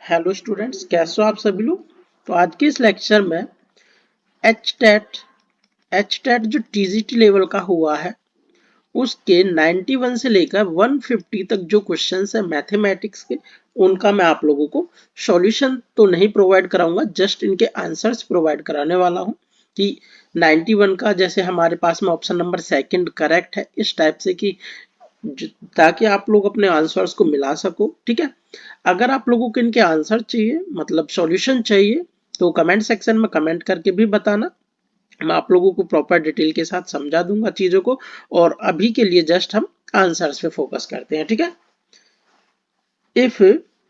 Hello students, कैसे हो आप सभी लोग। तो आज के इस लेक्चर में एच टेट जो टीजीटी लेवल का हुआ है उसके 91 से लेकर 150 तक जो क्वेश्चंस है मैथमेटिक्स के, उनका मैं आप लोगों को सॉल्यूशन तो नहीं प्रोवाइड कराऊंगा, जस्ट इनके आंसर्स प्रोवाइड कराने वाला हूं कि 91 का जैसे हमारे पास में ऑप्शन नंबर सेकंड करेक्ट है, इस टाइप से कि ताकि आप लोग अपने आंसर्स को मिला सको। ठीक है, अगर आप लोगों को इनके आंसर चाहिए मतलब सॉल्यूशन चाहिए तो कमेंट सेक्शन में कमेंट करके भी बताना, मैं आप लोगों को प्रॉपर डिटेल के साथ समझा दूंगा चीजों को। और अभी के लिए जस्ट हम आंसर्स पे फोकस करते हैं। ठीक है, इफ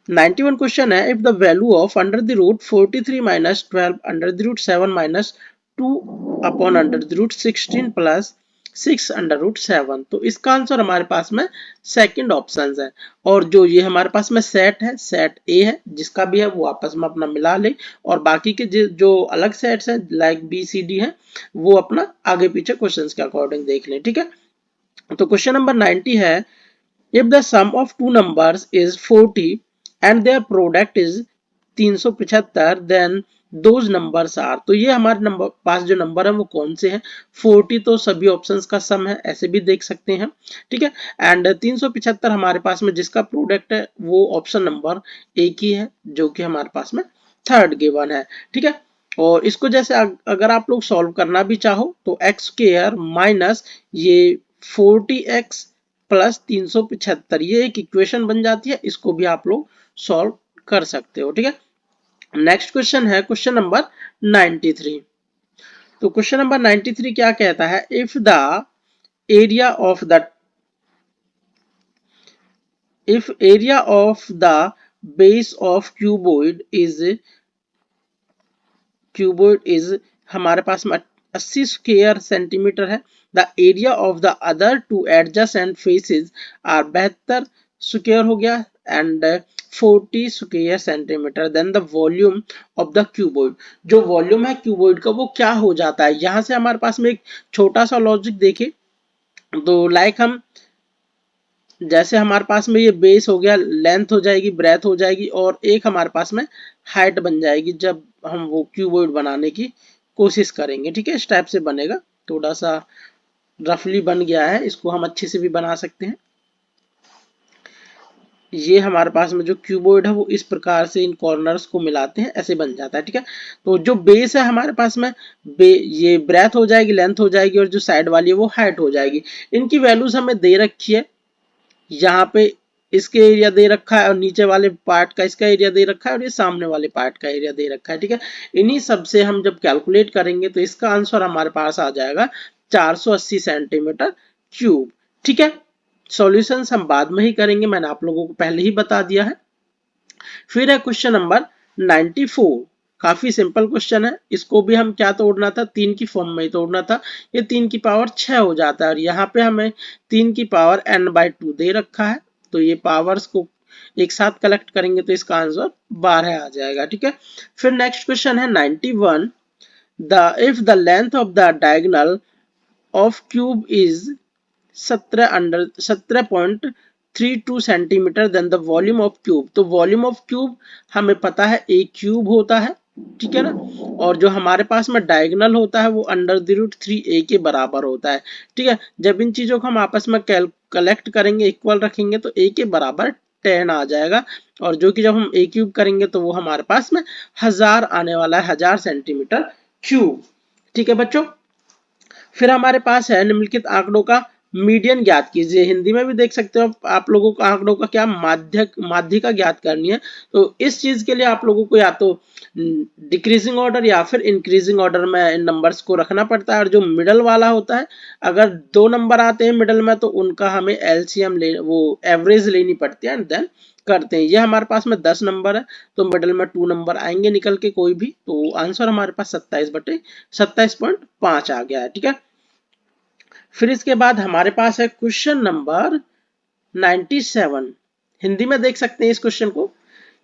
91 क्वेश्चन है, if the value of under the root 43 minus 12 under the root 7 minus 2 upon under the root 16 plus 6 under root 7, तो इसका आंसर हमारे पास में सेकंड ऑप्शन है। और जो ये हमारे पास में सेट है, सेट ए है, जिसका भी है वो आपस में अपना मिला ले, और बाकी के जो अलग सेट्स हैं लाइक बी सी डी है वो अपना आगे पीछे क्वेश्चंस के अकॉर्डिंग देख लें। ठीक है, तो क्वेश्चन नंबर 90 है, if the sum of two numbers is 40 and their product is 375, then those numbers are, तो ये हमारे नंबर पास जो नंबर है वो कौन से हैं। 40 तो सभी ऑप्शंस का सम है, ऐसे भी देख सकते हैं। ठीक है, एंड 375 हमारे पास में जिसका प्रोडक्ट है वो ऑप्शन नंबर एक ही है, जो कि हमारे पास में थर्ड गिवन है। ठीक है, और इसको जैसे अगर आप लोग सॉल्व करना भी चाहो तो एक्स स्क्वायर माइनस ये 40x प्लस 375, ये एक इक्वेशन बन जाती है, इसको भी आप लोग सॉल्व कर सकते हो। ठीक है, नेक्स्ट क्वेश्चन है क्वेश्चन नंबर 93। तो क्वेश्चन नंबर 93 क्या कहता है, if the area of the base of cuboid is हमारे पास में 80 स्क्वायर सेंटीमीटर है, the area of the other two adjacent faces are 72 square हो गया and 40 square centimetre, then the volume of the cuboid, जो वॉल्यूम है cuboid का वो क्या हो जाता है। यहां से हमारे पास में एक छोटा सा लॉजिक देखे तो लाइक हम जैसे हमारे पास में ये बेस हो गया, लेंथ हो जाएगी, ब्रेथ हो जाएगी, और एक हमारे पास में हाइट बन जाएगी जब हम वो क्यूबॉइड बनाने की कोशिश करेंगे। ठीक है, इस टाइप से बनेगा, थोड़ा सा रफली बन गया है, इसको हम अच्छे से भी बना सकते हैं। ये हमारे पास में जो क्यूबॉइड है वो इस प्रकार से इन कॉर्नर्स को मिलाते हैं, ऐसे बन जाता है। ठीक है, तो जो बेस है हमारे पास में ये ब्रेथ हो जाएगी, लेंथ हो जाएगी, और जो साइड वाली है वो हाइट हो जाएगी। इनकी वैल्यूज हमें दे रखी है, यहाँ पे इसके एरिया दे रखा है, और नीचे वाले पार्ट का इसका एरिया दे रखा है, और ये सामने वाले पार्ट का एरिया दे रखा है। ठीक है, इन्हीं सब से हम जब कैलकुलेट करेंगे तो इसका आंसर हमारे पास आ जाएगा 480 सेंटीमीटर क्यूब। ठीक है, सॉल्यूशंस हम बाद में ही करेंगे, मैंने आप लोगों को पहले ही बता दिया है। फिर है क्वेश्चन नंबर 94, काफी सिंपल क्वेश्चन है, इसको भी हम क्या तोड़ना था, 3 की फॉर्म में ही तोड़ना था। ये 3 की पावर 6 हो जाता है, और यहाँ पे हमें 3 की पावर n/2 दे रखा है, तो ये पावर्स को एक साथ कलेक्ट करेंगे तो इसका आंसर 12 आ जाएगा। ठीक है, फिर नेक्स्ट क्वेश्चन है 91, if the length of the diagonal of cube is 17.32 centimetre, then the volume of cube, तो वॉल्यूम ऑफ क्यूब हमें पता है एक क्यूब होता है। ठीक है ना, और जो हमारे पास में डायगोनल होता है वो √3a के बराबर होता है। ठीक है, जब इन चीजों को हम आपस में कलेक्ट करेंगे, इक्वल रखेंगे, तो a के बराबर 10 आ जाएगा, और जो कि जब हम a क्यूब करेंगे तो वो हमारे पास में 1000 आने वाला है, 1000 सेंटीमीटर क्यूब। ठीक है बच्चों, फिर हमारे पास है निम्नलिखित आंकड़ों का मीडियन ज्ञात कीजिए। हिंदी में भी देख सकते हो आप लोगों को आंकड़ों का क्या माध्यिका ज्ञात करनी है। तो इस चीज के लिए आप लोगों को या तो डिक्रीजिंग ऑर्डर या फिर इंक्रीजिंग ऑर्डर में इन नंबर्स को रखना पड़ता है, और जो मिडल वाला होता है, अगर 2 नंबर आते हैं मिडल में तो उनका हमें एलसीएम वो एवरेज लेनी पड़ती है एंड देन करते हैं। ये हमारे पास में 10 नंबर है, तो मिडल में 2 नंबर आएंगे निकल के कोई भी, तो आंसर हमारे पास 27/27.5 आ गया है। ठीक है, फिर इसके बाद हमारे पास है क्वेश्चन नंबर 97। हिंदी में देख सकते हैं इस क्वेश्चन को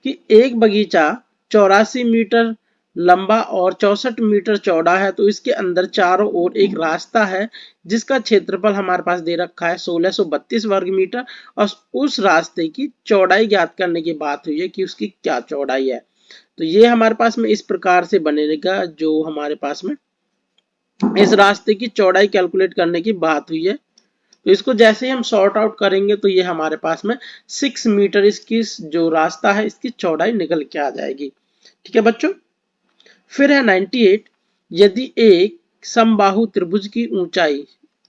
कि एक बगीचा 84 मीटर लंबा और 64 मीटर चौड़ा है, तो इसके अंदर चारों ओर एक रास्ता है जिसका क्षेत्रफल हमारे पास दे रखा है 1632 वर्ग मीटर, और उस रास्ते की चौड़ाई ज्ञात करने की बात हुई है कि उसकी क्या चौड़ाई है। तो ये हमारे पास में इस प्रकार से बनेगा, जो हमारे पास में इस रास्ते की चौड़ाई कैलकुलेट करने की बात हुई है। तो इसको जैसे ही हम सॉर्ट आउट करेंगे तो ये हमारे पास में 6 मीटर इसकी जो रास्ता है इसकी चौड़ाई निकल के आ जाएगी। ठीक है बच्चों। फिर है 98, यदि एक समबाहु त्रिभुज की ऊंचाई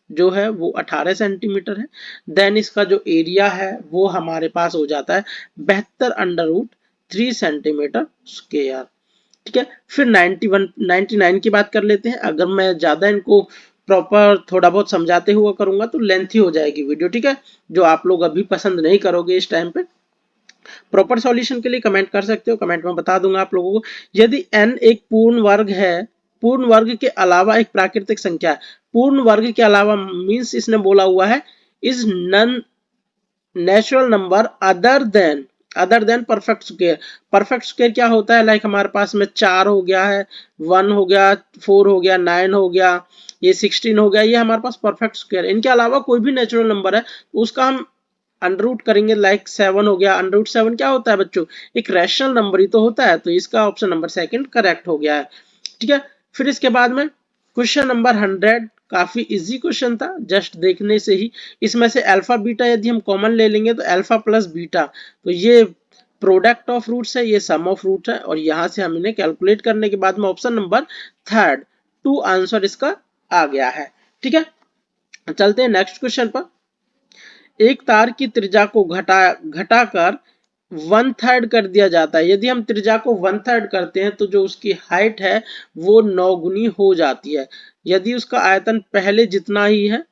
जो है वो 18 सेंटीमीटर है, देन इसका जो एरिया है वो हमारे पास हो जाता है 72√3 सेंटीमीटर स्क्वायर। ठीक है। फिर 91 99 की बात कर लेते हैं। अगर मैं ज्यादा इनको प्रॉपर थोड़ा बहुत समझाते हुआ करूंगा तो लेंथी हो जाएगी वीडियो, ठीक है, जो आप लोग अभी पसंद नहीं करोगे इस टाइम पे। प्रॉपर सॉल्यूशन के लिए कमेंट कर सकते हो, कमेंट में बता दूंगा आप लोगों को। यदि n एक पूर्ण वर्ग है, पूर्ण वर्ग के अलावा एक प्राकृतिक संख्या है, पूर्ण वर्ग के अलावा मींस इसने बोला हुआ है is none natural number other than perfect square. Perfect square क्या होता है, लाइक हमारे पास में 4 हो गया है, 1 हो गया, 4 हो गया, 9 हो गया, ये 16 हो गया, ये हमारे पास परफेक्ट स्क्वायर। इनके अलावा कोई भी नेचुरल नंबर है तो उसका हम अंडर रूट करेंगे, लाइक 7 हो गया। अंडर रूट 7 क्या होता है बच्चों, एक रैशनल नंबर ही तो होता है, तो इसका ऑप्शन नंबर सेकंड करेक्ट हो गया है। ठीक है। फिर इसके बाद में क्वेश्चन नंबर 100, काफी इजी क्वेश्चन था, जस्ट देखने से ही। इसमें से अल्फा बीटा यदि हम कॉमन ले लेंगे तो अल्फा प्लस बीटा, तो ये प्रोडक्ट ऑफ रूट्स है, ये सम ऑफ रूट है, और यहां से हम इन्हें कैलकुलेट करने के बाद में ऑप्शन नंबर थर्ड 2 आंसर इसका आ गया है। ठीक है। चलते हैं नेक्स्ट क्वेश्चन पर। एक तार की त्रिज्या को घटाकर 1/3 कर दिया जाता है। यदि हम त्रिज्या को 1/3 करते हैं तो जो उसकी हाइट है वो 9 गुनी हो जाती है। यदि उसका आयतन पहले जितना ही है,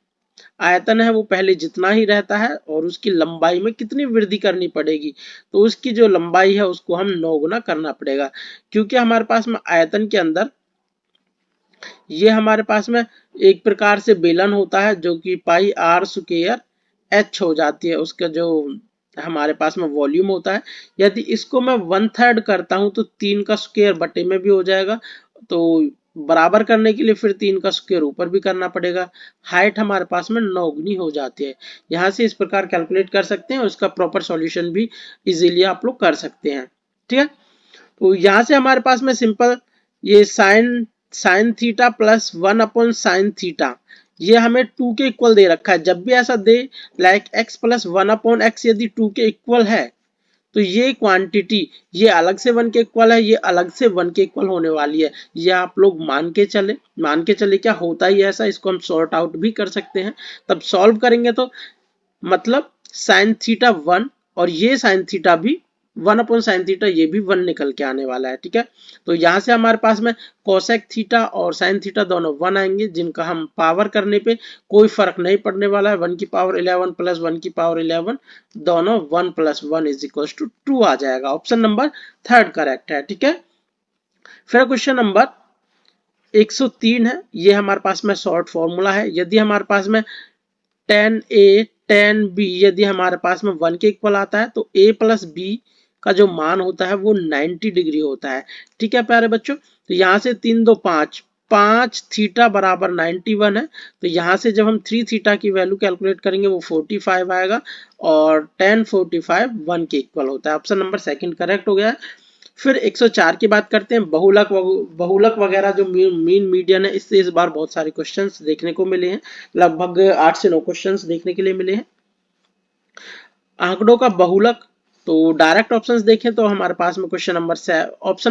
आयतन है वो पहले जितना ही रहता है, और उसकी लंबाई में कितनी वृद्धि करनी पड़ेगी, तो उसकी जो लंबाई है उसको हम 9 गुना करना पड़ेगा। क्योंकि हमारे पास में आयतन के अंदर ये हमारे पास में एक प्रकार से बेलन होता है जो कि पाई आर स्क्वायर एच हो जाती है, उसका जो हमारे पास में वॉल्यूम होता है। यदि इसको मैं 1/3 करता हूं तो 3 का स्क्वायर बटे में भी हो जाएगा, तो बराबर करने के लिए फिर 3 का स्क्वायर ऊपर भी करना पड़ेगा। हाइट हमारे पास में 9 गुनी हो जाती है। यहां से इस प्रकार कैलकुलेट कर सकते हैं, उसका प्रॉपर सॉल्यूशन भी इजीली आप लोग कर सकते हैं। ठीक है। तो यहां से हमारे पास में सिंपल ये sine theta plus 1/sin theta, ये हमें 2 के इक्वल दे रखा है। जब भी ऐसा दे, लाइक x प्लस 1/x यदि 2 के इक्वल है, तो ये क्वांटिटी ये अलग से 1 के इक्वल है, ये अलग से 1 के इक्वल होने वाली है। ये आप लोग मान के चले क्या होता ही ऐसा, इसको हम सॉर्ट आउट भी कर सकते हैं। तब सॉल्व करेंगे तो मतलब साइन थीटा 1 और ये साइन थीटा भी 1/sin थीटा, ये भी 1 निकल के आने वाला है। ठीक है। तो यहां से हमारे पास में कोसेक थीटा और साइन थीटा दोनों 1 आएंगे, जिनका हम पावर करने पे कोई फर्क नहीं पड़ने वाला है। 1 की पावर 11 प्लस 1 की पावर 11 दोनों 1 + 1 = 2 आ जाएगा। ऑप्शन नंबर थर्ड करेक्ट है। ठीक है। फिर क्वेश्चन नंबर 103 है, ये हमारे पास में शॉर्ट फॉर्मूला है। यदि हमारे पास में tan A tan B यदि हमारे पास में 1 के इक्वल आता है तो A प्लस B का जो मान होता है वो 90 डिग्री होता है। ठीक है प्यारे बच्चों। तो यहाँ से 3 2 5 5 थीटा बराबर 91 है, तो यहाँ से जब हम 3 थीटा की वैल्यू कैलकुलेट करेंगे वो 45 आएगा, और tan 45 1 के इक्वल होता है। ऑप्शन नंबर सेकंड करेक्ट हो गया है। फिर 104 की बात करते हैं। बहुलक वगैरह जो मीन मीडियन है, इससे इस बार बहुत सारे क्वेश्चंस देखने को मिले हैं, लगभग 8 से 9 क्वेश्चंस देखने के लिए मिले हैं। आंकड़ों का बहुलक, तो डायरेक्ट ऑप्शंस देखें तो हमारे पास में ऑप्शन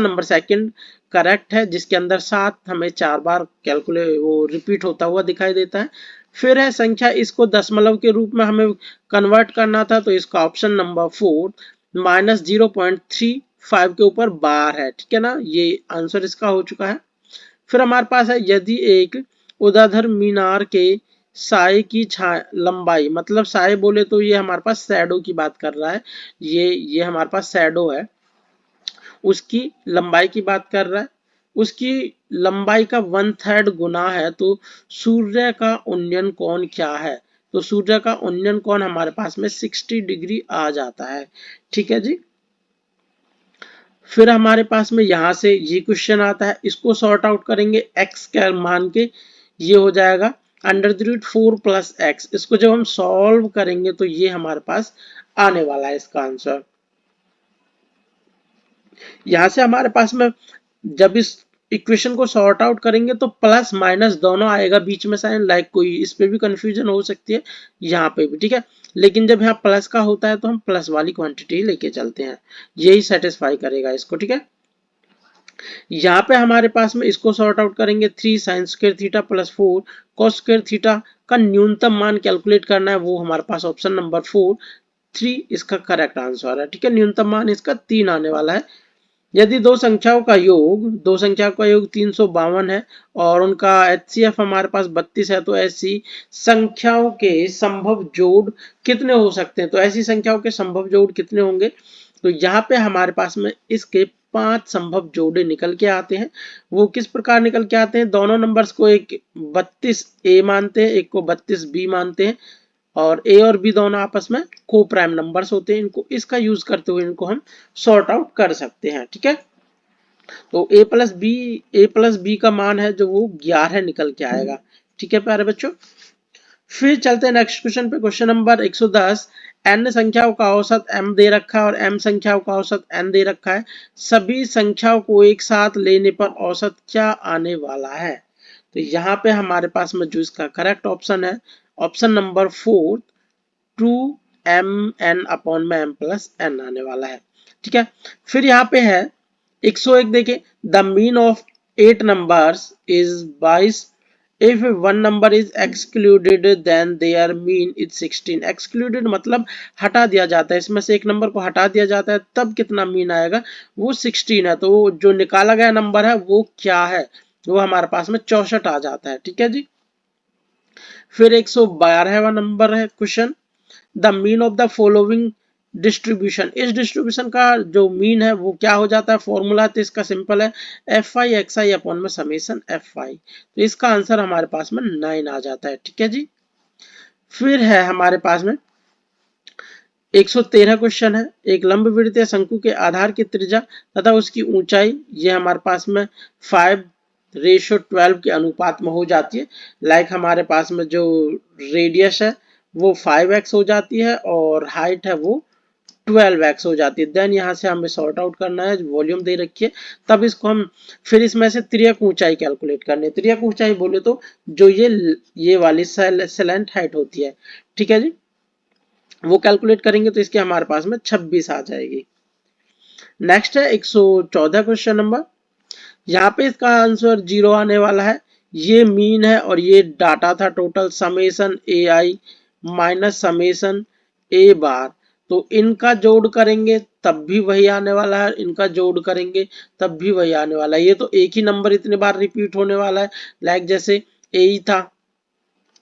नंबर सेकंड करेक्ट है, जिसके अंदर 7 हमें 4 बार वो रिपीट होता हुआ दिखाई देता है। फिर है संख्या, इसको दशमलव के रूप में हमें कन्वर्ट करना था, तो इसका ऑप्शन नंबर 4 -0.35 के ऊपर बार है। ठीक है ना, ये आंसर इसका हो चुका है। फिर हमारे पास है, यदि एक ऊर्ध्वाधर मीनार के साए की लंबाई, मतलब साए बोले तो ये हमारे पास शैडो की बात कर रहा है, ये हमारे पास शैडो है, उसकी लंबाई की बात कर रहा है, उसकी लंबाई का 1/3 गुना है, तो सूर्य का उन्नयन कोण क्या है, तो सूर्य का उन्नयन कोण हमारे पास में 60 डिग्री आ जाता है। ठीक है जी। फिर हमारे पास में यहाँ से ये क्वेश्चन आता है, इसको सॉर्ट आउट करेंगे x का मान के, ये हो जाएगा √4 प्लस एक्स। इसको जब हम सॉल्व करेंगे तो ये हमारे पास आने वाला है इसका आंसर। यहां से हमारे पास में जब इस इक्वेशन को सॉर्ट आउट करेंगे तो प्लस माइनस दोनों आएगा बीच में साइन, लाइक कोई इस पे भी कंफ्यूजन हो सकती है, यहाँ पे भी, ठीक है। लेकिन जब यहाँ प्लस का होता है तो हम प्लस वाली क्वांटिटी लेके चलते हैं, यही सेटिस्फाई करेगा इसको, ठीक है। यहाँ पे हमारे पास में इसको सॉर्ट आउट करेंगे, 3 sine square theta plus 4 cos square theta का न्यूनतम मान कैलकुलेट करना है, वो हमारे पास ऑप्शन नंबर 4 3 इसका करेक्ट आंसर है, ठीक है। न्यूनतम मान इसका 3 आने वाला है। यदि दो संख्याओं का योग 352 है और उनका HCF हमारे पास 32 है, तो ऐसी संख्याओं के संभव जोड़ कितने हो सकते हैं? तो ऐसी संख्याओं के संभव जोड़ कितने होंगे? तो यहाँ पे हमारे पास में इसके 5 संभव जोड़े निकल के आते हैं। वो किस प्रकार निकल के आते हैं? दोनों नंबर्स को एक 32A मानते हैं, एक को 32B मानते हैं, और ए और बी दोनों आपस में को प्राइम नंबर्स होते हैं। इनको इसका यूज करते हुए इनको हम सॉर्ट आउट कर सकते हैं, ठीक है। तो ए प्लस बी का मान है जो वो 11 निकल के आएगा, ठीक है प्यारे बच्चों। फिर चलते हैं नेक्स्ट क्वेश्चन पे, क्वेश्चन नंबर 110। n संख्याओं का औसत m दे रखा है और m संख्याओं का औसत n दे रखा है। सभी संख्याओं को एक साथ लेने पर औसत क्या आने वाला है? तो यहाँ पे हमारे पास में जो इसका करेक्ट ऑप्शन है, ऑप्शन नंबर 4 2mn अपॉन में m प्लस n आने वाला है, ठीक है। फिर यहाँ पे है 101, देखे the mean of 8 numbers is 22 if one number is excluded then their mean is 16। excluded मतलब हटा दिया जाता है, इसमें से एक नंबर को हटा दिया जाता है तब कितना मीन आएगा? वो 16 है। तो जो निकाला गया नंबर है वो क्या है? वो हमारे पास में 64 आ जाता है, ठीक है जी। फिर 112वां नंबर है question, the mean of the following distribution. इस डिस्ट्रीब्यूशन का जो मीन है वो क्या हो जाता है? फॉर्मूला तो इसका सिंपल है, F I x I upon में समेशन एफ आई। तो इसका आंसर हमारे पास में 9 आ जाता है, ठीक है जी। फिर है हमारे पास में 113 क्वेश्चन है, एक लंबवृत्तीय शंकु के आधार की त्रिज्या तथा उसकी ऊंचाई ये हमारे पास में 5:12 के अनुपात में हो जाती है। लाइक हमारे पास में जो रेडियस है वो 5x हो जाती है और हाइट है वो 12x हो जाती है। देन यहाँ से हमें सॉर्ट आउट करना है, वॉल्यूम दे रखी है, तब इसको हम फिर इसमें से त्रियक ऊंचाई कैलकुलेट करनी है। त्रियक ऊंचाई बोले तो जो ये वाली सेलेंट हाइट होती है, ठीक है जी, वो कैलकुलेट करेंगे तो इसके हमारे पास में 26 आ जाएगी। नेक्स्ट है 114 क्वेश्चन नंबर, यहाँ पे इसका आंसर 0 आने वाला है। ये मीन है और ये डाटा था टोटल, समेशन ए आई माइनस समेशन ए बार। तो इनका जोड़ करेंगे तब भी वही आने वाला है, इनका जोड़ करेंगे तब भी वही आने वाला है। ये तो एक ही नंबर इतने बार रिपीट होने वाला है, लाइक जैसे ए ही था,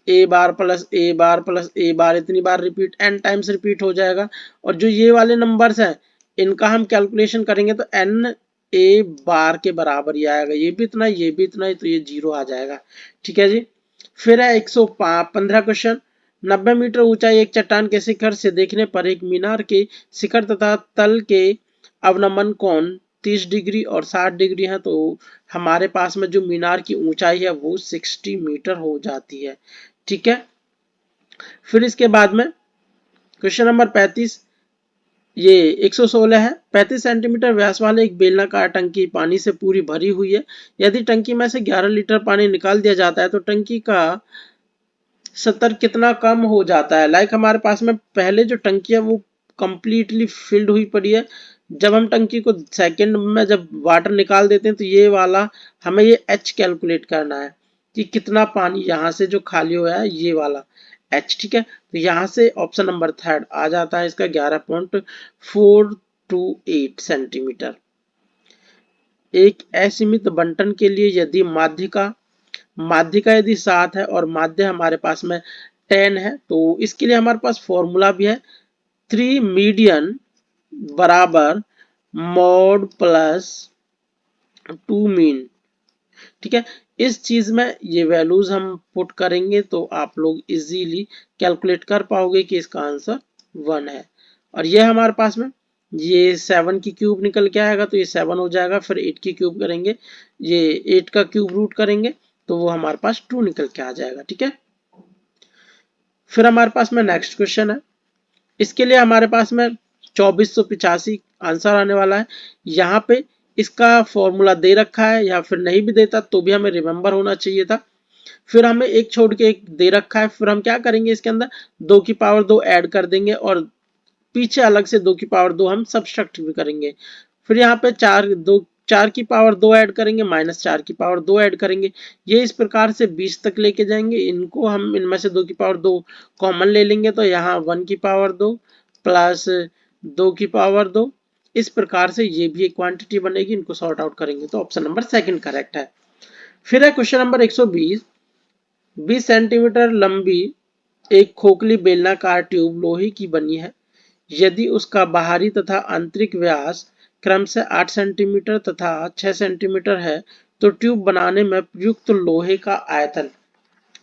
ए बार प्लस ए बार प्लस ए बार, इतनी बार रिपीट n टाइम्स रिपीट हो जाएगा। और जो ये वाले नंबर्स हैं इनका हम कैलकुलेशन करेंगे तो n ए बार के बराबर ही आएगा, ये भी इतना ये भी इतना ही, तो ये 0 आ जाएगा, ठीक है जी। फिर है 115 क्वेश्चन, 90 मीटर ऊंचाई एक चट्टान के शिखर से देखने पर एक मीनार के शिखर तथा तल के अवनमन कोण 30 डिग्री और 60 डिग्री है। तो हमारे पास में जो मीनार की ऊंचाई है वो 60 मीटर हो जाती है, ठीक है। फिर इसके बाद में क्वेश्चन नंबर 35, ये 116 है, 35 सेंटीमीटर व्यास वाले एक बेलनाकार टंकी पानी से पूरी भरी हुई है। यदि टंकी में से 11 लीटर पानी निकाल दिया जाता है तो टंकी का स्तर कितना कम हो जाता है? लाइक हमारे पास में पहले जो टंकी है वो कंप्लीटली फिल्ड हुई पड़ी है। जब हम टंकी को सेकंड में जब वाटर निकाल देते हैं तो ये वाला हमें ये एच कैलकुलेट करना है कि कितना पानी यहाँ से जो खाली हुआ है ये वाला एच, ठीक है। तो यहाँ से ऑप्शन नंबर 3 आ जाता है इसका 11.428 सेंटीमीटर। एक असीमित बंटन के लिए यदि माध्यिका यदि 7 है और माध्य हमारे पास में 10 है, तो इसके लिए हमारे पास फॉर्मूला भी है, 3 मीडियन बराबर मॉड प्लस 2 मीन, ठीक है। इस चीज में ये वैल्यूज हम पुट करेंगे तो आप लोग इजीली कैलकुलेट कर पाओगे कि इसका आंसर 1 है। और ये हमारे पास में ये 7 की क्यूब निकल के आएगा तो ये 7 हो जाएगा, फिर 8 की क्यूब करेंगे, ये 8 का क्यूब रूट करेंगे तो वो हमारे पास 2 निकल के आ जाएगा। ठीक है, फिर हमारे पास में नेक्स्ट क्वेश्चन है। इसके लिए हमारे पास में 2485 आंसर आने वाला है। यहाँ पे इसका फॉर्मूला दे रखा है, या फिर नहीं भी देता तो भी हमें रिमेंबर होना चाहिए था। फिर हमें एक छोड़ के एक दे रखा है, फिर हम क्या करेंगे, इसके अंदर 2 की पावर 2 ऐड कर देंगे और पीछे अलग से 2 की पावर 2 हम सब्सट्रैक्ट भी करेंगे। फिर यहाँ पे 4 की पावर 2 ऐड करेंगे, -4 की पावर 2 ऐड करेंगे। ये इस प्रकार से 20 तक लेके जाएंगे। इनको हम इनमें से 2 की पावर 2 कॉमन ले लेंगे तो यहाँ 1 की पावर 2 प्लस 2 की पावर 2, इस प्रकार से ये भी एक क्वांटिटी बनेगी। इनको सॉर्ट आउट करेंगे तो ऑप्शन नंबर सेकंड करेक्ट है। फिर है क्वेश्चन नंबर 120। 20 सेंटीमीटर लंबी एक खोखली बेलनाकार ट्यूब लोहे की बनी है। यदि उसका बाहरी तथा आंतरिक व्यास क्रमशः 8 सेंटीमीटर तथा 6 सेंटीमीटर है तो ट्यूब बनाने में प्रयुक्त लोहे का आयतन,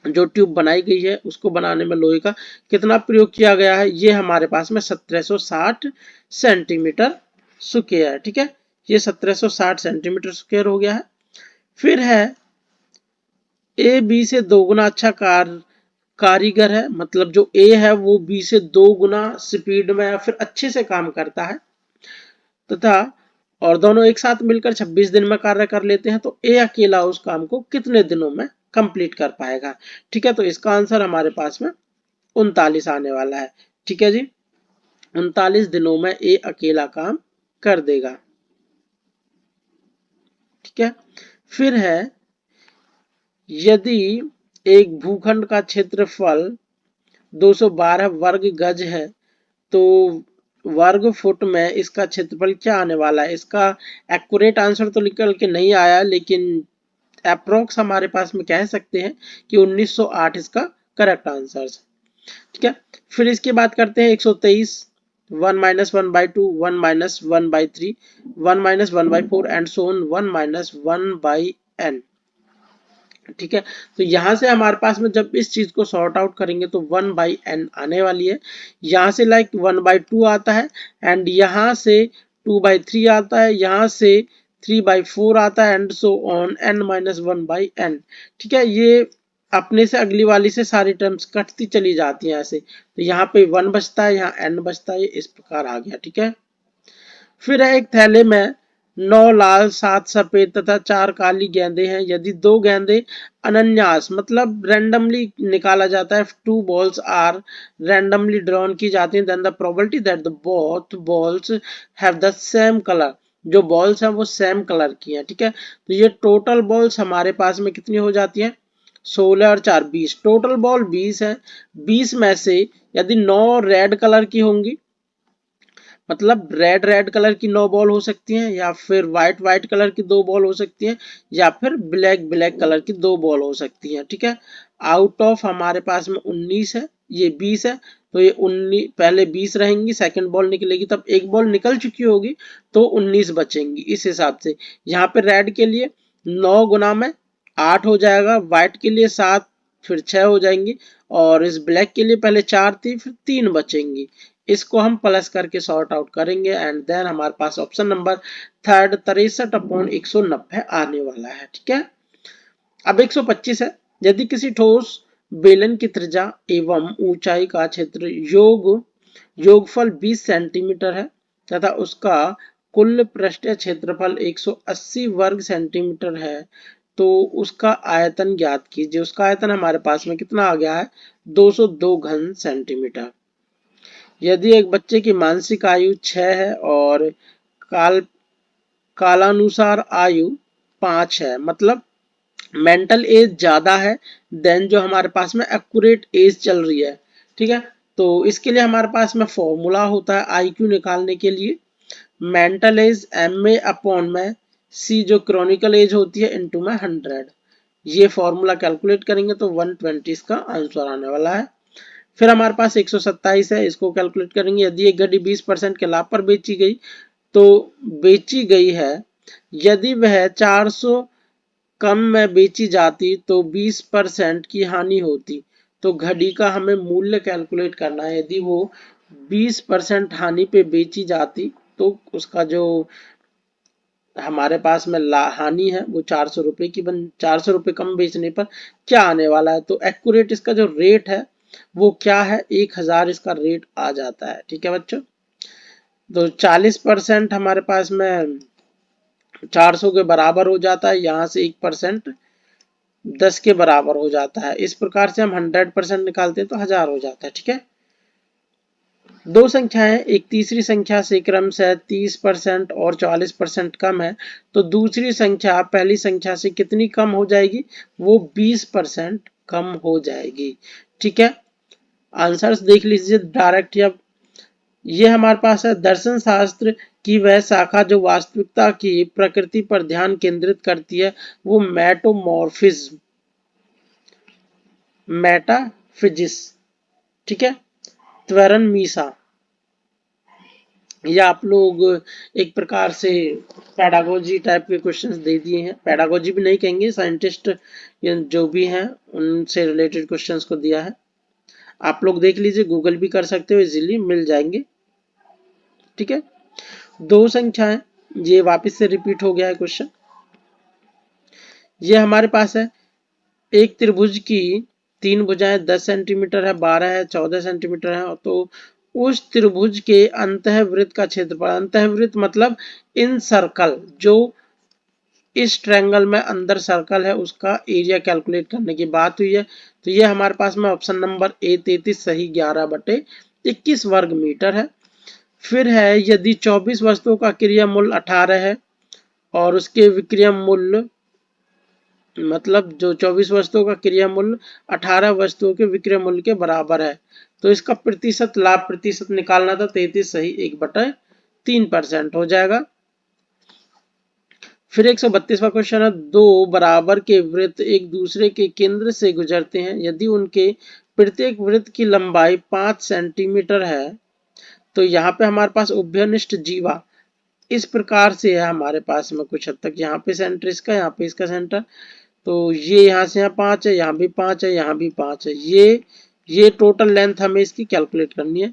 जो ट्यूब बनाई गई है उसको बनाने में लोहे का कितना प्रयोग किया गया है, ये हमारे पास में 1760 सेंटीमीटर स्क्वायर है। ठीक है, ये 1760 सेंटीमीटर स्क्वायर हो गया है। फिर है ए बी से दोगुना अच्छा कारीगर है, मतलब जो ए है वो बी से 2 गुना स्पीड में या फिर अच्छे से काम करता है तथा और दोनों एक साथ मिलकर 26 दिन में कार्य कर लेते हैं तो ए अकेला उस काम को कितने दिनों में कंप्लीट कर पाएगा। ठीक है, तो इसका आंसर हमारे पास में 39 आने वाला है। ठीक है जी, 39 दिनों में ए अकेला काम कर देगा। ठीक है, फिर है यदि एक भूखंड का क्षेत्रफल 212 वर्ग गज है तो वर्ग फुट में इसका क्षेत्रफल क्या आने वाला है। इसका एक्यूरेट आंसर तो निकल के नहीं आया, लेकिन अप्रोक्स हमारे पास में कह सकते हैं कि 1908 इसका करेक्ट आंसर है। ठीक है, फिर इसकी बात करते हैं 123। 1 - 1/2, 1 - 1/3, 1 - 1/4 एंड सो ऑन 1 - 1/n। ठीक है, तो यहां से हमारे पास में जब इस चीज को सॉर्ट आउट करेंगे तो 1/n आने वाली है। यहां से लाइक 1/2 आता है एंड यहां से 2/3 आता है, यहां से 3/4 आता है and so on n - 1/n। ठीक है, ये अपने से अगली वाली से सारी टर्म्स कटती चली जाती हैं ऐसे, तो यहाँ पे 1 बचता है, यहाँ n बचता है, इस प्रकार आ गया। ठीक है, फिर है एक थैले में 9 लाल 7 सफेद तथा 4 काली गेंदें हैं। यदि 2 गेंदें अनन्यास मतलब रैंडमली निकाला जाता है, 2 balls आर रैंडमली ड्रॉन की जाती हैं, then the probability that the both balls have the same colour, जो बॉल्स हैं वो सेम कलर की हैं। ठीक है, तो ये टोटल बॉल्स हमारे पास में कितनी हो जाती हैं, 16 और 4 20, टोटल बॉल 20 है। 20 में से यदि 9 रेड कलर की होंगी, मतलब रेड रेड कलर की 9 बॉल हो सकती हैं, या फिर व्हाइट व्हाइट कलर की 2 बॉल हो सकती हैं, या फिर ब्लैक ब्लैक कलर की 2 बॉल हो सकती हैं। ठीक है, आउट ऑफ हमारे पास में 19 है, ये 20 है, तो ये 19 पहले 20 रहेंगी, सेकंड बॉल निकलेगी तब एक बॉल निकल चुकी होगी तो 19 बचेंगी। इस हिसाब से यहाँ पे रेड के लिए 9 गुना में 8 हो जाएगा, व्हाइट के लिए 7, फिर 6 हो जाएंगी, और इस ब्लैक के लिए पहले 4 थी फिर 3 बचेंगी। इसको हम प्लस करके सॉर्ट आउट करेंगे एंड देन हमारे पास ऑप्शन नंबर थर्ड 63/190 आने वाला है। ठीक है, अब 125 है। यदि किसी ठोस बेलन की त्रिज्या एवं ऊंचाई का क्षेत्र योगफल 20 सेंटीमीटर है तथा उसका कुल पृष्ठीय क्षेत्रफल 180 वर्ग सेंटीमीटर है तो उसका आयतन ज्ञात कीजिए। उसका आयतन हमारे पास में कितना आ गया है, 202 घन सेंटीमीटर। यदि एक बच्चे की मानसिक आयु 6 है और काल कालानुसार आयु 5 है, मतलब मेंटल एज ज्यादा है देन जो हमारे पास में एक्यूरेट एज चल रही है। ठीक है, तो इसके लिए हमारे पास में फॉर्मूला होता है आईक्यू निकालने के लिए, मेंटल एज MA अपॉन में C जो क्रॉनिकल एज होती है इनटू में 100। ये फॉर्मूला कैलकुलेट करेंगे तो 120 इसका आंसर आने वाला है। फिर हमारे पास 127 है, इसको कैलकुलेट करेंगे। यदि एक घड़ी 20% के लाभ पर बेची गई तो बेची गई है, यदि वह 400 कम में बेची जाती तो 20% की हानि होती। तो घड़ी का हमें मूल्य कैलकुलेट करना है। यदि वो 20% हानि पे बेची जाती तो उसका जो हमारे पास में हानि है वो 400 रुपए की 400 रुपए कम बेचने पर क्या आने वाला है। तो एक्यूरेट इसका जो रेट है वो क्या है, 1000 इसका रेट आ जाता है। ठीक है बच्चों, तो 40% हमारे पास में 400 के बराबर हो जाता है, यहाँ से 1% 10 के बराबर हो जाता है। इस प्रकार से हम 100% निकालते हैं तो 1000 हो जाता है। ठीक है, दो संख्याएं एक तीसरी संख्या से क्रमशः 30% और 40% कम है, तो दूसरी संख्या पहली संख्या से कितनी कम हो जाएगी, वो 20% कम हो जाएगी। ठीक है, आंसर्स देख लीजिए डायरेक्ट। अब ये हमारे पास है दर्शन शास्त्र की वह शाखा जो वास्तविकता की प्रकृति पर ध्यान केंद्रित करती है, वो मेटामॉर्फिज्म, मेटाफिजिक्स। ठीक है, त्वरण मीसा, ये आप लोग एक प्रकार से पैडागोजी टाइप के क्वेश्चंस दे दिए हैं। पैडागोजी भी नहीं कहेंगे, साइंटिस्ट जो भी हैं उनसे रिलेटेड क्वेश्चंस को दिया है। आप लोग देख लीजिए, गूगल भी कर सकते हो, इजीली मिल जाएंगे। ठीक है, दो संख्याएं, ये वापस से रिपीट हो गया है क्वेश्चन। ये हमारे पास है एक त्रिभुज की 3 भुजाएं 10 सेंटीमीटर है, 12 है, 14 सेंटीमीटर है। तो उस त्रिभुज के अंतःवृत्त का क्षेत्रफल, अंतःवृत्त मतलब इन सर्कल, जो इस ट्रायंगल में अंदर सर्कल है उसका एरिया कैलकुलेट करने की बात हुई है। तो ये हमारे पास में ऑप्शन नंबर ए 33 सही 11/21 वर्ग मीटर है। फिर है यदि 24 वस्तुओं का क्रिया मूल्य 18 है और उसके विक्रय मूल्य, मतलब जो 24 वस्तुओं का क्रिया मूल्य 18 वस्तुओं के विक्रय मूल्य के बराबर है, तो इसका प्रतिशत लाभ प्रतिशत निकालना था, 33 सही 1/3% हो जाएगा। फिर 132वां क्वेश्चन है, दो बराबर के वृत्त एक दूसरे के केंद्र से गुजरते हैं, यदि उनके प्रत्येक वृत्त की लंबाई 5 सेंटीमीटर है, तो यहाँ पे हमारे पास उभयनिष्ठ जीवा इस प्रकार से है हमारे पास में कुछ हद तक, यहाँ पे सेंटर इसका, यहाँ पे इसका सेंटर, तो ये यहाँ से यहाँ 5 है, यहाँ भी 5 है, यहाँ भी 5 है, ये टोटल लेंथ हमें इसकी कैलकुलेट करनी है।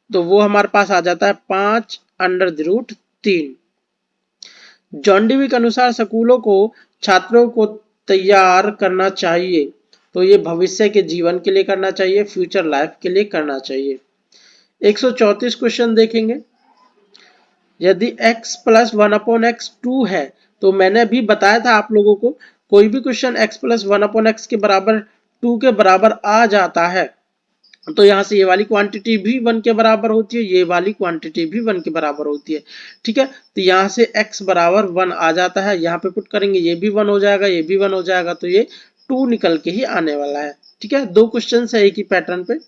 तो वो हमारे पास आ जाता है 5/√3। जॉन डीवी के अनुसार स्कूलों को छात्रों को तैयार करना चाहिए, तो ये भविष्य के जीवन के लिए करना चाहिए, फ्यूचर लाइफ के लिए करना चाहिए। 134 क्वेश्चन देखेंगे। यदि x प्लस 1/x2 है, तो मैंने अभी बताया था आप लोगों को, कोई भी क्वेश्चन x प्लस 1/x के बराबर 2 के बराबर आ जाता है, तो यहाँ से ये वाली क्वांटिटी भी 1 के बराबर होती है, ये वाली क्वांटिटी भी 1 के बराबर होती है। ठीक है, तो यहाँ से x बराबर 1 आ जाता है, यहाँ पे पुट करेंगे, ये भी 1 हो जाएगा, ये भी 1 हो जाएगा, तो ये 2 निकल के ही आने वाला है। ठीक है, दो क्वेश्चन है एक ही पैटर्न पे।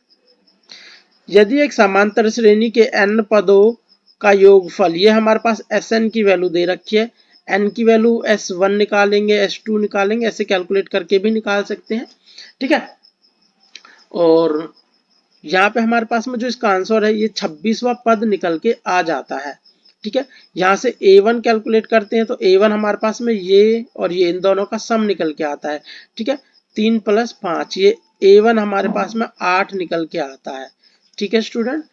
यदि एक समांतर श्रेणी के n पदों का योगफल, ये हमारे पास Sn की वैल्यू दे रखी है, n की वैल्यू S1 निकालेंगे, S2 निकालेंगे, ऐसे कैलकुलेट करके भी निकाल सकते हैं। ठीक है, और यहाँ पे हमारे पास में जो इसका आंसर है ये 26वां पद निकल के आ जाता है। ठीक है, यहाँ से A1 कैलकुलेट करते हैं, तो A1 हमारे पास में ये और ये इन दोनों का सम निकल के आता है। ठीक है, 3 + 5, ये A1 हमारे पास में 8 निकल के आता है। ठीक है स्टूडेंट,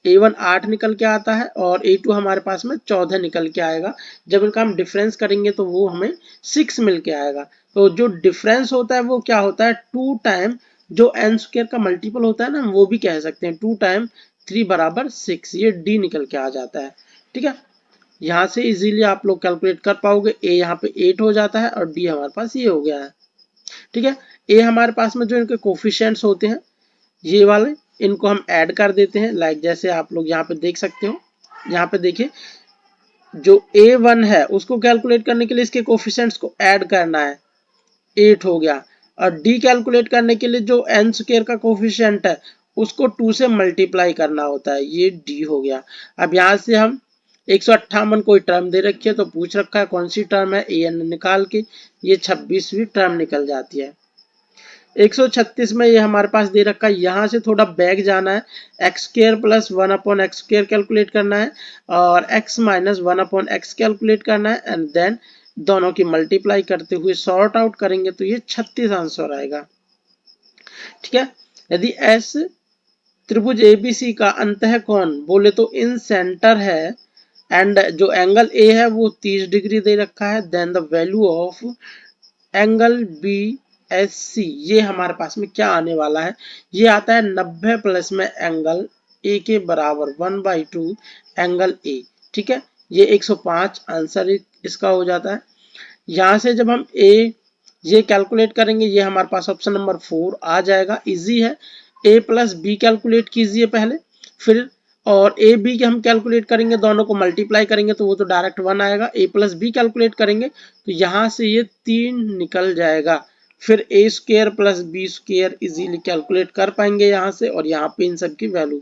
A1 8 निकल के आता है और A2 हमारे पास में 14 निकल के आएगा। जब इनका हम डिफरेंस करेंगे तो वो हमें 6 मिल के आएगा। तो जो डिफरेंस होता है वो क्या होता है, 2 टाइम जो n² का मल्टीपल होता है ना, वो भी कह सकते हैं 2 टाइम 3 = 6, ये D निकल के आ जाता है। ठीक है, यहाँ से इजीली आप लोग कैलकुलेट कर पाओगे। A यहाँ पे 8 हो जाता है और D हमारे पास ये हो गया है। ठीक है, A हमारे पास में जो इनके कोफिशिएंट्स होते हैं ये वाले, इनको हम ऐड कर देते हैं। लाइक जैसे आप लोग यहाँ पे देख सकते हो, यहाँ पे देखिए जो A1 है उसको कैलकुलेट करने के लिए इसके कोफिशिएंट्स को ऐड करना है, 8 हो गया, और D कैलकुलेट करने के लिए जो n² का कोफिशिएंट है उसको 2 से मल्टीप्लाई करना होता है, ये D हो गया। अब यहाँ से हम 158 कोई टर्म दे रखी है तो पूछ रखा है कौन सी टर्म है, an निकाल के ये 26वीं टर्म निकल जाती है। 136 में ये हमारे पास दे रखा है, यहाँ से थोड़ा बैक जाना है, x² + 1/x² कैलकुलेट करना है और x - 1/x कैलकुलेट करना है, एंड देन दोनों की मल्टीप्लाई करते हुए सॉर्ट आउट करेंगे तो ये 36 आंसर आएगा। ठीक है, यदि s त्रिभुज एबीसी का अंतः कोण बोले तो इन सेंटर है एंड जो एंगल ए है वो 30 डिग्री दे रखा है। Then the value of angle B S C, ये हमारे पास में क्या आने वाला है, ये आता है 90 प्लस में एंगल ए के बराबर 1/2 एंगल ए। ठीक है, ये 105 आंसर इसका हो जाता है। यहाँ से जब हम ए ये कैलकुलेट करेंगे, ये हमारे पास ऑप्शन नंबर 4 आ जाएगा। इजी है, ए प्लस बी कैलकुलेट कीजिए पहले, फिर और ए बी के हम कैलकुलेट करेंगे, दोनों को मल्टीप्लाई करेंगे तो वो तो डायरेक्ट 1 आएगा। ए प्लस बी कैलकुलेट करेंगे तो यहाँ से ये 3 निकल जाएगा, फिर A square plus B square easily calculate कर पाएंगे यहाँ से, और यहाँ पे इन सब की वैल्यू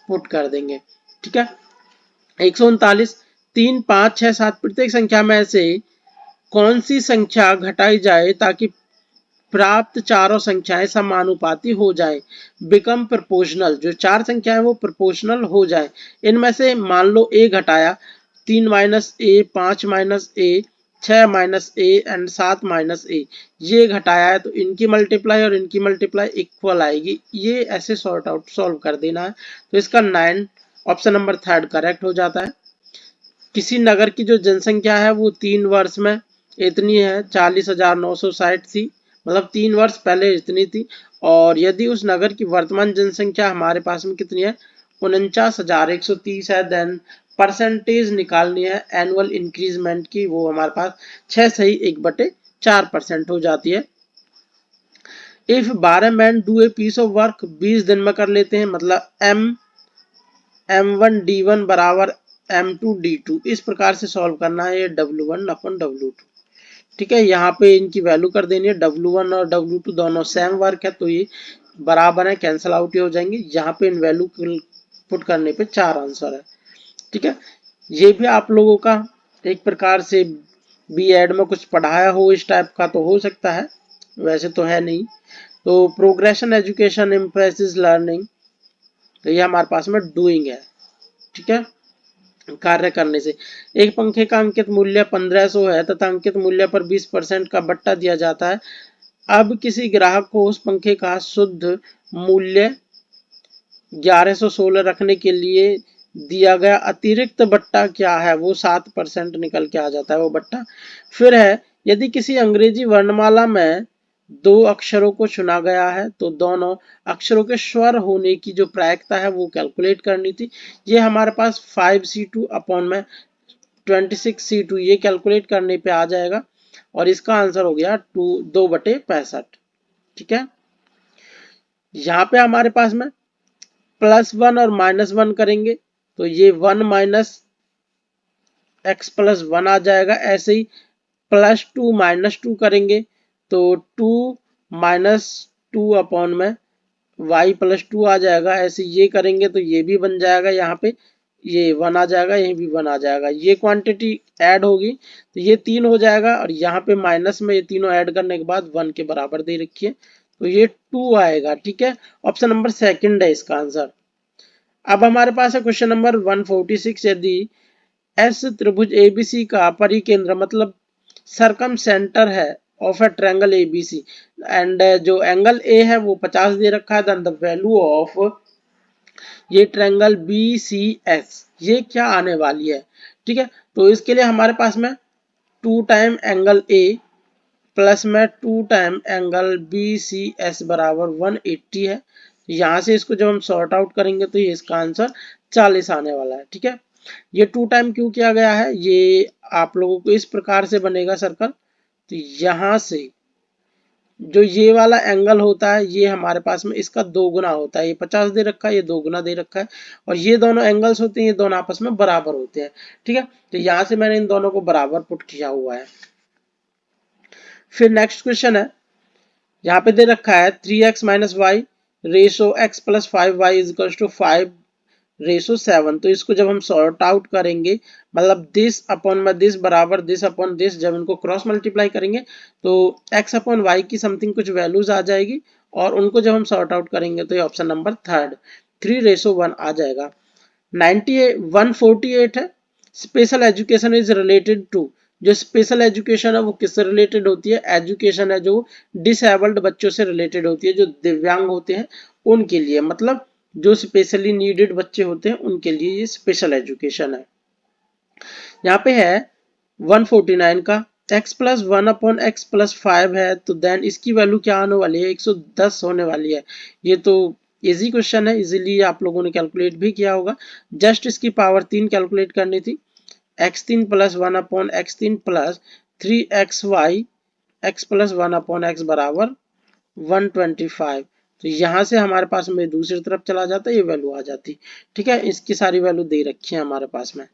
पुट कर देंगे। ठीक है, 139 3 5 6 7 प्रत्येक संख्या में से कौन सी संख्या घटाई जाए ताकि प्राप्त चारों संख्याएं समानुपाती हो जाए, बिकम प्रोपोर्शनल, जो चार संख्याएं वो प्रोपोर्शनल हो जाए। इनमें से मान लो ए घटाया, 3 minus A, 5 minus A, 6 minus A and 7 minus A, ये घटाया है तो इनकी मल्टीप्लाई और इनकी मल्टीप्लाई इक्वल आएगी। ये ऐसे सॉल्व कर देना है। तो इसका 9 ऑप्शन नंबर 3 करेक्ट हो जाता है। किसी नगर की जो जनसंख्या है वो 3 वर्ष में इतनी है, 40,960 थी, मतलब 3 वर्ष पहले इतनी थी। और यदि उस नगर की वर्तमान जनसंख्या हमारे पास में कितनी है, 49,130 है। देन परसेंटेज निकालनी है एनुअल इंक्रीजमेंट की, वो हमारे पास 6 सही 1/4% हो जाती है। If 12 man do a piece of work, 20 दिन में कर लेते हैं, मतलब M1D1 बराबर M2D2, इस प्रकार से सॉल्व करना है ये W1/W2। ठीक है, यहाँ पे इनकी वैल्यू कर देनी है, W1 और W2 दोनों सेम वर्क है तो ये बराबर है, कैंसिल आउट हो जाएंगे। यहाँ पे इन वैल्यू पुट करने पे 4 आंसर है। ठीक है, ये भी आप लोगों का एक प्रकार से B.Ed में कुछ पढ़ाया हो इस टाइप का तो हो सकता है, वैसे तो है नहीं। तो प्रोग्रेशन एजुकेशन एम्फेसिस लर्निंग, तो ये हमारे पास में डूइंग है। ठीक है, कार्य करने से। एक पंखे का अंकित मूल्य 1500 है तथा अंकित मूल्य पर 20% का बट्टा दिया जाता है। अब किसी ग्राहक को उस पंखे का शुद्ध मूल्य 1116 रखने के लिए दिया गया अतिरिक्त बट्टा क्या है, वो 7% निकल के आ जाता है वो बट्टा। फिर है, यदि किसी अंग्रेजी वर्णमाला में 2 अक्षरों को चुना गया है तो दोनों अक्षरों के स्वर होने की जो प्रायिकता है वो कैलकुलेट करनी थी। ये हमारे पास 5C2 अपॉन में 26C2 ये कैलकुलेट करने पे आ जाएगा, और इसका आंसर हो गया 2/65। ठीक है, यहाँ पे हमारे पास में +1 और -1 करेंगे तो ये 1 माइनस x प्लस 1 आ जाएगा। ऐसे ही +2 -2 करेंगे तो 2 माइनस 2 अपॉन में y प्लस 2 आ जाएगा। ऐसे ये करेंगे तो ये भी बन जाएगा, यहाँ पे ये 1 आ जाएगा, यही भी 1 आ जाएगा। ये क्वांटिटी ऐड होगी तो ये 3 हो जाएगा, और यहाँ पे माइनस में ये तीनों ऐड करने के बाद 1 के बराबर दे रखी है तो ये 2 आएगा। ठीक है, ऑप्शन नंबर 2 है इसका आंसर। अब हमारे पास है क्वेश्चन नंबर 146। यदि एस त्रिभुज एबीसी का परिकेंद्र मतलब सरकम सेंटर है of A triangle ABC and जो एंगल ए है वो 50 दे रखा है, देन द वैल्यू ऑफ ये ट्रायंगल BCS ये क्या आने वाली है। ठीक है, तो इसके लिए हमारे पास में 2 टाइम एंगल ए प्लस में 2 टाइम एंगल BCS बराबर 180 है। यहाँ से इसको जब हम सॉर्ट आउट करेंगे तो ये इसका आंसर 40 आने वाला है। ठीक है, ये 2 टाइम क्यों किया गया है, ये आप लोगों को इस प्रकार से बनेगा सर्कल। तो यहाँ से जो ये वाला एंगल होता है ये हमारे पास में इसका 2 गुना होता है, ये 50 दे रखा है, ये 2 गुना दे रखा है, और ये दोनों एंगल्स होते हैं ये दोनों आपस में बराबर होते हैं। ठीक है, तो यहाँ से मैंने इन दोनों को बराबर पुट किया हुआ है। फिर नेक्स्ट क्वेश्चन है, यहाँ पे दे रखा है 3x minus Y ratio x plus 5y is equal to 5/7। तो इसको जब हम सॉर्ट आउट करेंगे, मतलब दिस अपॉन में दिस बराबर दिस अपॉन दिस, जब इनको क्रॉस मल्टीप्लाई करेंगे तो x अपॉन y की समथिंग कुछ वैल्यूज आ जाएगी, और उनको जब हम सॉर्ट आउट करेंगे तो ये ऑप्शन नंबर 3:1 आ जाएगा। 148 है, special education is related to, जो स्पेशल एजुकेशन है वो किससे रिलेटेड होती है, एजुकेशन है जो डिसेबल्ड बच्चों से रिलेटेड होती है, जो दिव्यांग होते हैं उनके लिए, मतलब जो स्पेशली नीडेड बच्चे होते हैं उनके लिए ये स्पेशल एजुकेशन है। यहाँ पे है 149 का x प्लस 1/x+5 है, तो देन इसकी वैल्यू क्या आने वाली है, 110 होने वाली है। ये तो इजी क्वेश्चन है, इजीली आप लोगों ने कैलकुलेट भी किया होगा। जस्ट इसकी पावर 3 कैलकुलेट करनी थी। x3 plus 1/x3 plus 3xy x plus 1/x बराबर 125। तो यहाँ से हमारे पास में दूसरी तरफ चला जाता, ये वैल्यू आ जाती। ठीक है, इसकी सारी वैल्यू दे रखी है हमारे पास में।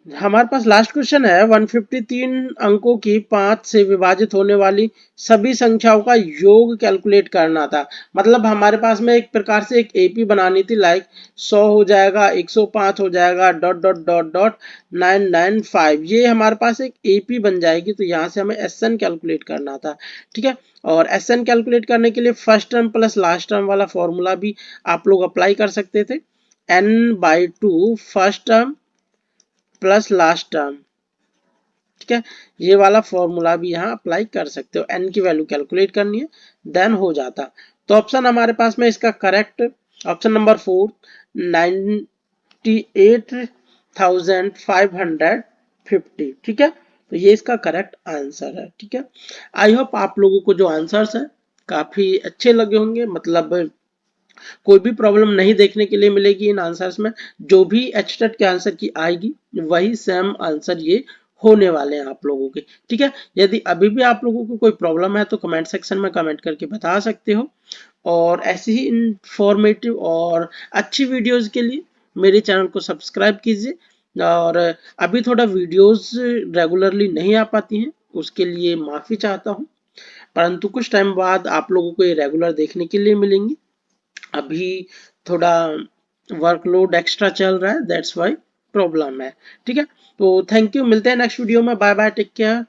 हमारे पास लास्ट क्वेश्चन है 153 अंकों की 5 से विभाजित होने वाली सभी संख्याओं का योग कैलकुलेट करना था। मतलब हमारे पास में एक प्रकार से एक एपी बनानी थी, लाइक 100 हो जाएगा, 105 हो जाएगा, डॉट डॉट डॉट डॉट 995, ये हमारे पास एक एपी बन जाएगी। तो यहाँ से हमें एसएन कैलकुलेट करना था। ठीक है, और एसएन कैलकुलेट करने के लिए first term plus last term वाला फॉर्मूला भी आप लोग अप्लाई कर सकते थे। n/2 first term plus last term. ठीक है, ये वाला फॉर्मूला भी यहाँ अप्लाई कर सकते हो। n की वैल्यू कैलकुलेट करनी है, देन हो जाता। तो ऑप्शन हमारे पास में इसका करेक्ट ऑप्शन नंबर 4 98,550। ठीक है, तो ये इसका करेक्ट आंसर है। ठीक है, आई होप आप लोगों को जो आंसर्स है काफी अच्छे लगे होंगे। मतलब कोई भी प्रॉब्लम नहीं देखने के लिए मिलेगी इन आंसर्स में। जो भी एचटेट के आंसर की आएगी वही सेम आंसर ये होने वाले हैं आप लोगों के। ठीक है, यदि अभी भी आप लोगों को कोई प्रॉब्लम है तो कमेंट सेक्शन में कमेंट करके बता सकते हो। और ऐसी ही इंफॉर्मेटिव और अच्छी वीडियोस के लिए मेरे चैनल को सब्सक्राइब कीजिए। और अभी थोड़ा वीडियोस रेगुलरली नहीं आ पाती हैं, उसके लिए माफी चाहता हूँ, परंतु कुछ टाइम बाद आप लोगों को ये रेगुलर देखने के लिए मिलेंगी। अभी थोड़ा वर्कलोड एक्स्ट्रा चल रहा है, दैट्स वाई प्रॉब्लम है। ठीक है, तो थैंक यू, मिलते हैं नेक्स्ट वीडियो में। Bye bye, take care.